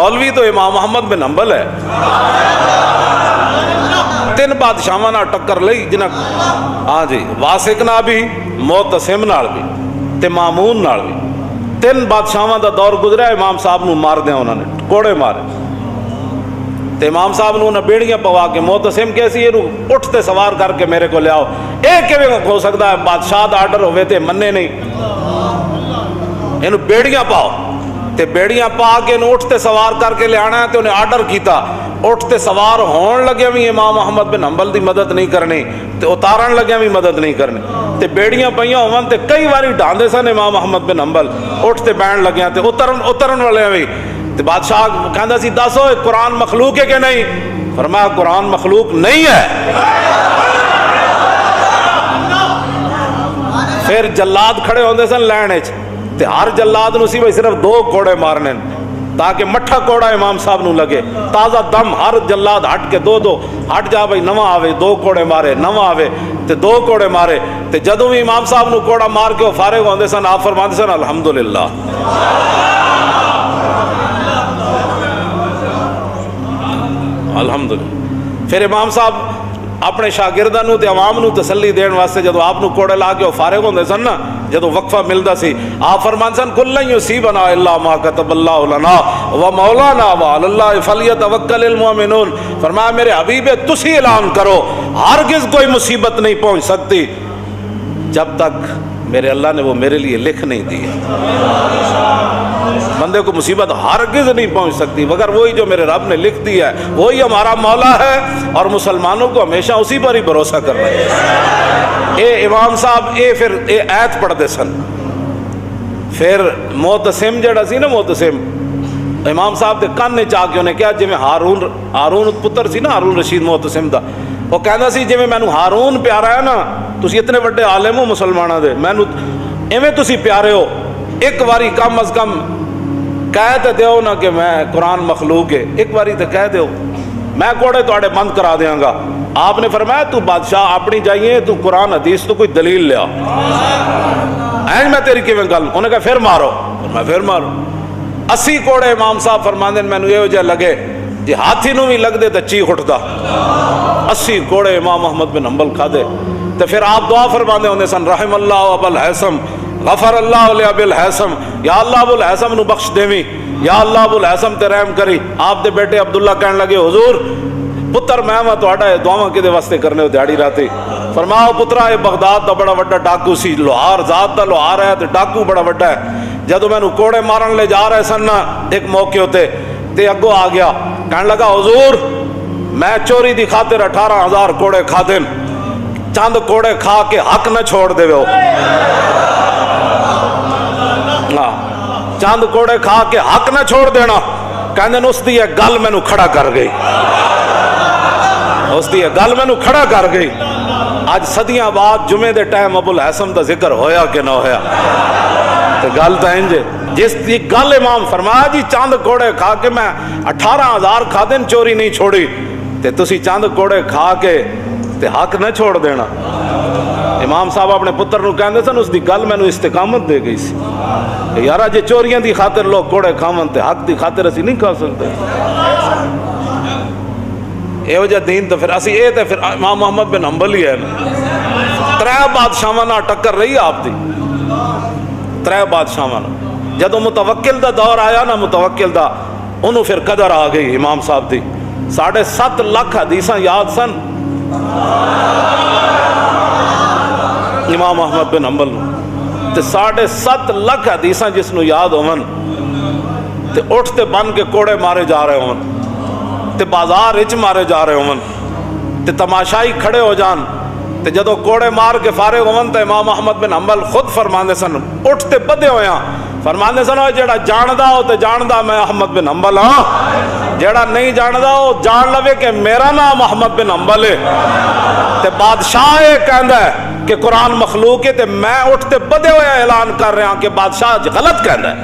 मौलवी तो इमाम अहमद बिन हंबल है। तीन बादशाहां नाल टक्कर लई जिन्हां, हाँ जी, वासिक नाल भी, मोतसिम नाल भी ते मामून नाल भी। तीन बादशाहां दा दौर गुजरा, इमाम साहब नूं मार दिया उन्होंने, कोड़े मारे। ते इमाम साहब नूं उन्हें बेड़ियां पवा के, मोतसिम कैसी इहनूं उठ ते सवार करके मेरे को लियाओ। ये किवें हो सकता है, बादशाह दा आर्डर होवे ते मन्ने नहीं। इहनूं बेड़ियां पाओ, ते बेड़ियां पा के इहनूं उठ ते सवार करके लियाना है। ते उन्हें आर्डर किया, उठ ते सवार होण लगे भी इमाम अहमद बिन हंबल दी मदद नहीं करनी, ते उतारन लगे भी मदद नहीं करनी। ते बेड़ियां पईयां होवन ते कई बारी ढांदे सन इमाम अहमद बिन हंबल, उठ ते बैण लग्या ते उतरन वाले भी। ते बादशाह कहता सी, दसो कुरान मखलूक है कि नहीं? फरमाया कुरान मखलूक नहीं है। फिर जल्लाद खड़े होंदे सन लैन च, ते हर जल्लाद नूं सी भाई सिर्फ 2 कोड़े मारने ताकि मट्ठा कोड़ा इमाम साहब नूं लगे, ताज़ा दम। हर जल्लाद हट के 2-2 हट जा भाई, नवा आवे 2 कोड़े मारे, नवा आवे ते 2 कोड़े मारे। ते जदों भी इमाम साहब नूं कोड़ा मार के फारिग होंदे सन, आप फरमांदे सन अल्हम्दुलिल्लाह, अल्हम्दुलिल्लाह। फिर इमाम साहब अपने शागिर्दां नूं ते अवाम नूं तसल्ली देण वास्ते जदों आप नूं कोड़े ला के फारिग होंदे सन ना, जदों वक्फा मिलदा सी, आप फरमांदे सन कुल्लन युसीबना इल्ला मा कतबल्लाहु लना व मौलाना व अलल्लाहि फलियतवक्कलिल मुमिनून। फरमाया मेरे हबीबे तुसी ऐलान करो, हरगिज़ कोई मुसीबत नहीं पहुंच सकती जब तक मेरे अल्लाह ने वो मेरे लिए लिख नहीं दी। बंदे को मुसीबत हरगिज़ नहीं पहुंच सकती मगर वही जो मेरे रब ने लिख दिया है, वही हमारा मौला है, और मुसलमानों को हमेशा उसी पर ही भरोसा करना है। ये इमाम साहब ये फिर ये आयत पढ़ते सन। फिर मोतसिम जड़ा सी ना, मोतसिम इमाम साहब के कान च आके उन्हें कहा, जिमें हारून पुत्र सी ना, हारून रशीद मोतसिम दा, वो कहता सी जिमें मैनू हारून प्यारा है ना, तुसी इतने बड़े आलिम हो मुसलमानों दे, मैनू इवें तुसी प्यारे हो, एक बारी कम अज कम कह तो दो ना कि मैं कुरान मखलूक है, एक बारी तो कह दो, मैं कोड़े तुहाडे बंद करा देंगा। आपने फरमाया तू बादशाह अपनी जाइए, तू कुरान हदीस तो कोई दलील लिया, ऐ मैं तेरी किवें गल। उन्हें कहा फिर मारो, मैं फिर मारो। 80 कोड़े इमाम साहब फरमांदे मैनू इहो जिहा लगे जे हाथी नूं भी लगदे तो चीख उठदा। 80 कोड़े इमाम अहमद बिन हंबल खादे। तो फिर आप दुआ फरमांदे होंदे सन, रहमल्लाहु अबल हैसम गफर अल्लाह ले अबिल हैसम, या अल्लाह अबुल हैसम नू बख्श देवी, या अल्लाह अबुल हैसम ते रहम करी। आप दे बेटे अब्दुल्ला कहने लगे, हुजूर पुत्र मैं वा तुहाडा दुआवां किदे वास्ते करने हो दिहाड़ी राती। फरमाओ पुत्रा ये बगदाद दा बड़ा वड्डा डाकू सी, लोहार जात दा लोहार है ते डाकू बड़ा वड्डा है। जदों मैनू कोड़े मारन ले जा रहे सन ना एक मौके उत्ते, ते अगों आ गया कहने लगा, हुजूर मैं चोरी दी खातिर 18,000 कोड़े खादे, चंद कोड़े खा के हक न छोड़ देवो। चंद कोड़े खा के हक न छोड़ देना। कहंदे ने उसदी एक गल मैनू खड़ा कर गई, उसदी एक गल मैनू खड़ा कर गई। अज सदियां बाद जुमे दे टाइम अबुल हैसम दा जिक्र होया कि ना होया? तो गल तो इंज जिस दी गल इमाम फरमाया जी चंद कोड़े खा के मैं 18,000 खादे चोरी नहीं छोड़ी, ते तुसी चंद कोड़े खा के ते हक न छोड़ देना। इमाम साहब अपने पुत्र नूं कहंदे सन, उसकी गल मैनू इस्तिकामत दे गई सी। यारा जे चोरियां दी खातिर लोग कोड़े खावन ते हक दी खातिर असीं नहीं खा सकते। इहो जिहा दीन तो फिर असीं ये तो फिर इमाम अहमद बिन हंबल ही है ना। 3 बादशाहां नाल टक्कर रही आपदी, 3 बादशाहां नाल। जदों मुतवक्किल दा दौर आया ना, मुतवक्किल दा, उन्होंने फिर कदर आ गई इमाम साहब दी। 7.5 लाख हदीसां याद सन इमाम अहमद बिन हंबल नूं, ते 7.5 लाख हदीसां जिसनों याद होवन, ते उठते बन के कोड़े मारे जा रहे होवन, ते बाजार विच मारे जा रहे होवन, ते तमाशाई खड़े हो जान, ते जदों कोड़े मार के फारिग होवन तो इमाम अहमद बिन हंबल खुद फरमांदे सन, उठते बधे होया फरमांदे सन, जेड़ा जानदा हो तो जानदा मैं अहमद बिन हंबल हाँ, जेड़ा नहीं जानदा हो जान लवे कि मेरा नाम अहमद बिन हंबल है। ते बादशाह ये कहंदा है कि कुरान मखलूक है, ते मैं उठते बधे होया ऐलान कर रहा कि बादशाह गलत कहंदा है।